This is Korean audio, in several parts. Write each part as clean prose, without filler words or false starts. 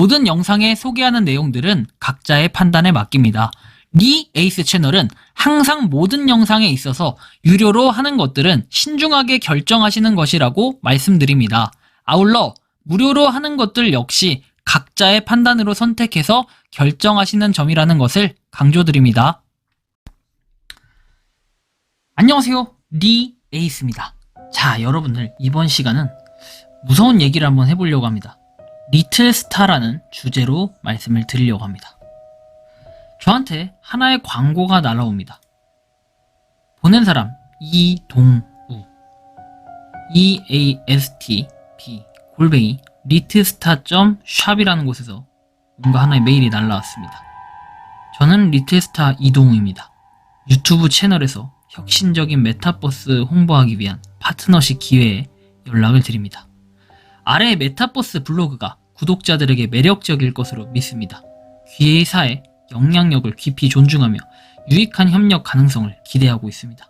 모든 영상에 소개하는 내용들은 각자의 판단에 맡깁니다. 리 에이스 채널은 항상 모든 영상에 있어서 유료로 하는 것들은 신중하게 결정하시는 것이라고 말씀드립니다. 아울러 무료로 하는 것들 역시 각자의 판단으로 선택해서 결정하시는 점이라는 것을 강조드립니다. 안녕하세요, 리 에이스입니다. 자, 여러분들, 이번 시간은 무서운 얘기를 한번 해보려고 합니다. 리틀스타라는 주제로 말씀을 드리려고 합니다. 저한테 하나의 광고가 날아옵니다. 보낸 사람 이동우, EASTB 리틀스타.shop이라는 곳에서 뭔가 하나의 메일이 날라왔습니다. 저는 리틀스타 이동우입니다. 유튜브 채널에서 혁신적인 메타버스 홍보하기 위한 파트너십 기회에 연락을 드립니다. 아래 메타버스 블로그가 구독자들에게 매력적일 것으로 믿습니다. 귀회사의 영향력을 깊이 존중하며 유익한 협력 가능성을 기대하고 있습니다.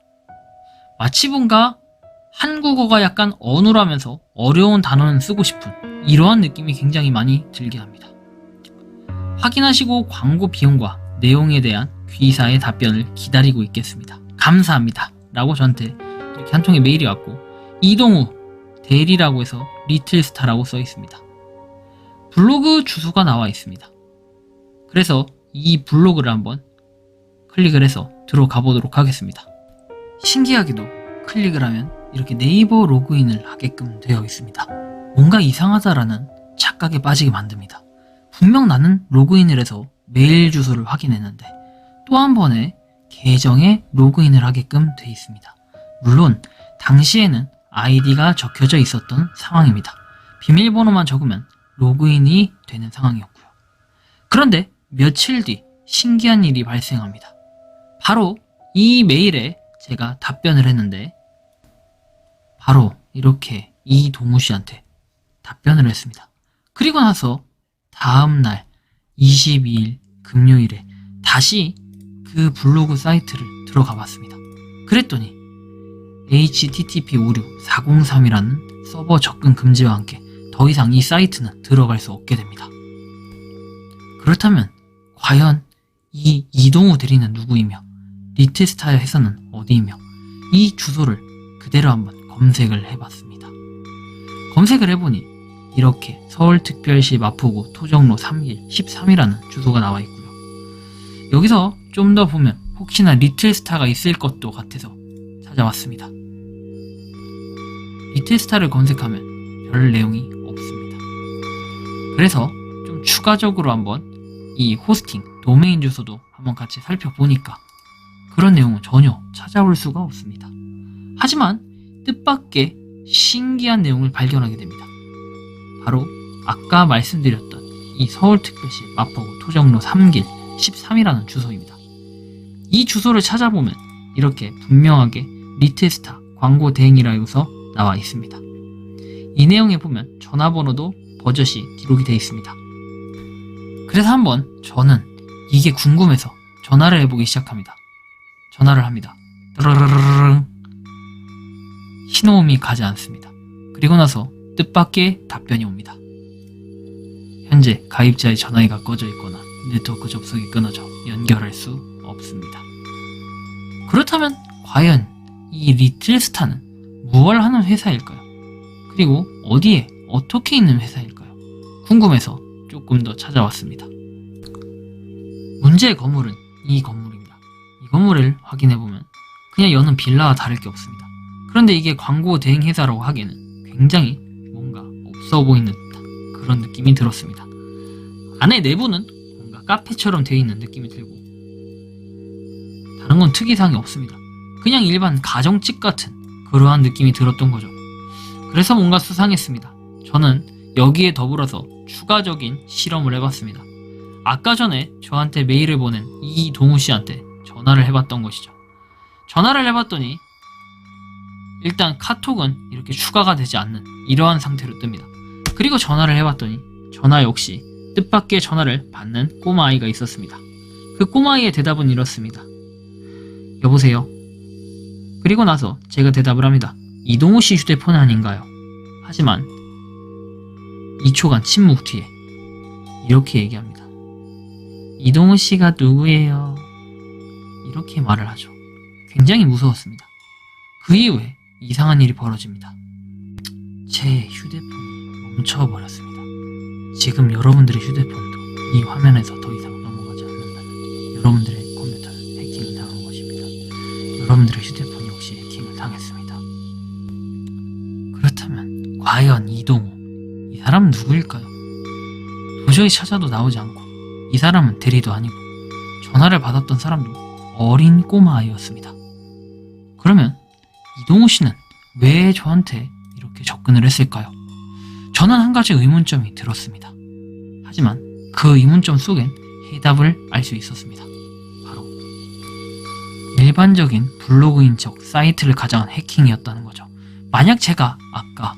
마치 뭔가 한국어가 약간 어눌하면서 어려운 단어는 쓰고 싶은 이러한 느낌이 굉장히 많이 들게 합니다. 확인하시고 광고 비용과 내용에 대한 귀사의 답변을 기다리고 있겠습니다. 감사합니다. 라고 저한테 이렇게 한 통의 메일이 왔고, 이동우 대리라고 해서 리틀스타라고 써 있습니다. 블로그 주소가 나와 있습니다. 그래서 이 블로그를 한번 클릭을 해서 들어가 보도록 하겠습니다. 신기하게도 클릭을 하면 이렇게 네이버 로그인을 하게끔 되어 있습니다. 뭔가 이상하다라는 착각에 빠지게 만듭니다. 분명 나는 로그인을 해서 메일 주소를 확인했는데 또 한 번에 계정에 로그인을 하게끔 되어 있습니다. 물론 당시에는 아이디가 적혀져 있었던 상황입니다. 비밀번호만 적으면 로그인이 되는 상황이었고요. 그런데 며칠 뒤 신기한 일이 발생합니다. 바로 이 메일에 제가 답변을 했는데 바로 이렇게 이동우 씨한테 답변을 했습니다. 그리고 나서 다음날 22일 금요일에 다시 그 블로그 사이트를 들어가 봤습니다. 그랬더니 HTTP 오류 403이라는 서버 접근 금지와 함께 더 이상 이 사이트는 들어갈 수 없게 됩니다. 그렇다면 과연 이 이동우 대리는 누구이며 리틀스타 회사는 어디이며 이 주소를 그대로 한번 검색을 해봤습니다. 검색을 해보니 이렇게 서울특별시 마포구 토정로 3길 13이라는 주소가 나와 있고요. 여기서 좀 더 보면 혹시나 리틀스타가 있을 것도 같아서 찾아왔습니다. 리틀스타를 검색하면 별 내용이 없습니다. 그래서 좀 추가적으로 한번 이 호스팅, 도메인 주소도 한번 같이 살펴보니까 그런 내용은 전혀 찾아볼 수가 없습니다. 하지만 뜻밖의 신기한 내용을 발견하게 됩니다. 바로 아까 말씀드렸던 이 서울특별시 마포구 토정로 3길 13이라는 주소입니다. 이 주소를 찾아보면 이렇게 분명하게 리틀스타 광고 대행이라고서 나와 있습니다. 이 내용에 보면 전화번호도 버젓이 기록이 되어 있습니다. 그래서 한번 저는 이게 궁금해서 전화를 해보기 시작합니다. 전화를 합니다. 드르르르르 신호음이 가지 않습니다. 그리고 나서 뜻밖의 답변이 옵니다. 현재 가입자의 전화기가 꺼져 있거나 네트워크 접속이 끊어져 연결할 수 없습니다. 그렇다면 과연 이 리틀스타는 무엇을 하는 회사일까요? 그리고 어디에 어떻게 있는 회사일까요? 궁금해서 조금 더 찾아왔습니다. 문제의 건물은 이 건물입니다. 이 건물을 확인해보면 그냥 여는 빌라와 다를 게 없습니다. 그런데 이게 광고 대행 회사라고 하기에는 굉장히 뭔가 없어 보이는 듯한 그런 느낌이 들었습니다. 안에 내부는 뭔가 카페처럼 되어 있는 느낌이 들고 다른 건 특이사항이 없습니다. 그냥 일반 가정집 같은 그러한 느낌이 들었던 거죠. 그래서 뭔가 수상했습니다. 저는 여기에 더불어서 추가적인 실험을 해봤습니다. 아까 전에 저한테 메일을 보낸 이동우 씨한테 전화를 해봤던 것이죠. 전화를 해봤더니 일단 카톡은 이렇게 추가가 되지 않는 이러한 상태로 뜹니다. 그리고 전화를 해봤더니 전화 역시 뜻밖의 전화를 받는 꼬마아이가 있었습니다. 그 꼬마아이의 대답은 이렇습니다. 여보세요? 그리고 나서 제가 대답을 합니다. 이동우 씨 휴대폰 아닌가요? 하지만 2초간 침묵 뒤에 이렇게 얘기합니다. 이동우 씨가 누구예요? 이렇게 말을 하죠. 굉장히 무서웠습니다. 그 이후에 이상한 일이 벌어집니다. 제 휴대폰이 멈춰버렸습니다. 지금 여러분들의 휴대폰도 이 화면에서 더 이상 넘어가지 않는다면 여러분들의 컴퓨터는 해킹을 당한 것입니다. 여러분들의 휴대폰 역시 해킹을 당했습니다. 그렇다면 과연 이동우, 이 사람은 누구일까요? 도저히 찾아도 나오지 않고 이 사람은 대리도 아니고 전화를 받았던 사람도 어린 꼬마 아이였습니다. 그러면 이동우 씨는 왜 저한테 이렇게 접근을 했을까요? 저는 한 가지 의문점이 들었습니다. 하지만 그 의문점 속엔 해답을 알 수 있었습니다. 바로 일반적인 블로그인 척 사이트를 가장한 해킹이었다는 거죠. 만약 제가 아까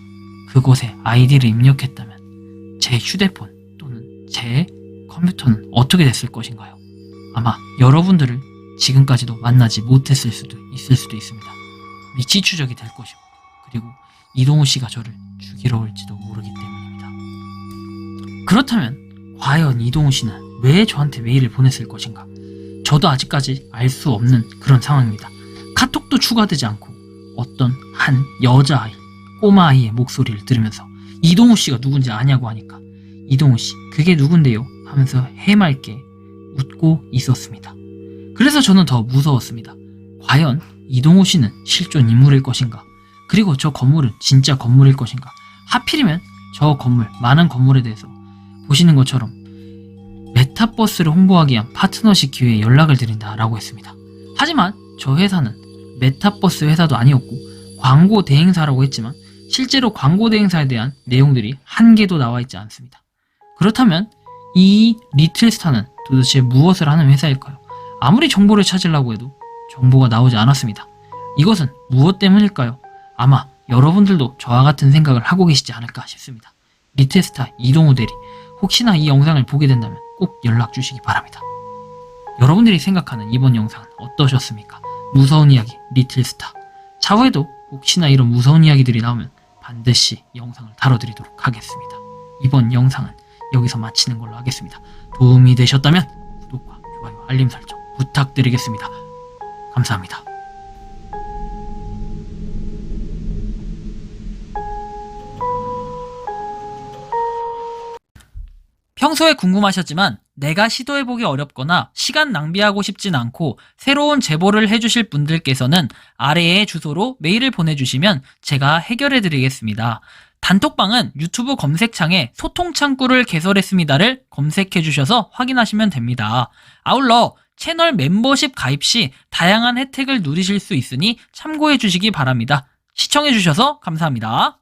그곳에 아이디를 입력했다면 제 휴대폰 또는 제 컴퓨터는 어떻게 됐을 것인가요? 아마 여러분들을 지금까지도 만나지 못했을 수도 있습니다. 미치 추적이 될 것이고, 그리고 이동우 씨가 저를 죽이러 올지도 모르기 때문입니다. 그렇다면 과연 이동우 씨는 왜 저한테 메일을 보냈을 것인가? 저도 아직까지 알 수 없는 그런 상황입니다. 카톡도 추가되지 않고 어떤 한 여자아이, 꼬마아이의 목소리를 들으면서 이동우 씨가 누군지 아냐고 하니까 이동우 씨, 그게 누군데요? 하면서 해맑게 웃고 있었습니다. 그래서 저는 더 무서웠습니다. 과연 이동우 씨는 실존 인물일 것인가? 그리고 저 건물은 진짜 건물일 것인가? 하필이면 저 건물, 많은 건물에 대해서 보시는 것처럼 메타버스를 홍보하기 위한 파트너십 기회에 연락을 드린다라고 했습니다. 하지만 저 회사는 메타버스 회사도 아니었고 광고 대행사라고 했지만 실제로 광고 대행사에 대한 내용들이 한 개도 나와 있지 않습니다. 그렇다면 이 리틀스타는 도대체 무엇을 하는 회사일까요? 아무리 정보를 찾으려고 해도 정보가 나오지 않았습니다. 이것은 무엇 때문일까요? 아마 여러분들도 저와 같은 생각을 하고 계시지 않을까 싶습니다. 리틀스타 이동우 대리, 혹시나 이 영상을 보게 된다면 꼭 연락 주시기 바랍니다. 여러분들이 생각하는 이번 영상은 어떠셨습니까? 무서운 이야기 리틀스타. 차후에도 혹시나 이런 무서운 이야기들이 나오면 반드시 영상을 다뤄드리도록 하겠습니다. 이번 영상은 여기서 마치는 걸로 하겠습니다. 도움이 되셨다면 구독과 좋아요, 알림 설정 부탁드리겠습니다. 감사합니다. 평소에 궁금하셨지만 내가 시도해보기 어렵거나 시간 낭비하고 싶진 않고 새로운 제보를 해주실 분들께서는 아래의 주소로 메일을 보내주시면 제가 해결해드리겠습니다. 단톡방은 유튜브 검색창에 소통창구를 개설했습니다를 검색해주셔서 확인하시면 됩니다. 아울러 채널 멤버십 가입 시 다양한 혜택을 누리실 수 있으니 참고해주시기 바랍니다. 시청해주셔서 감사합니다.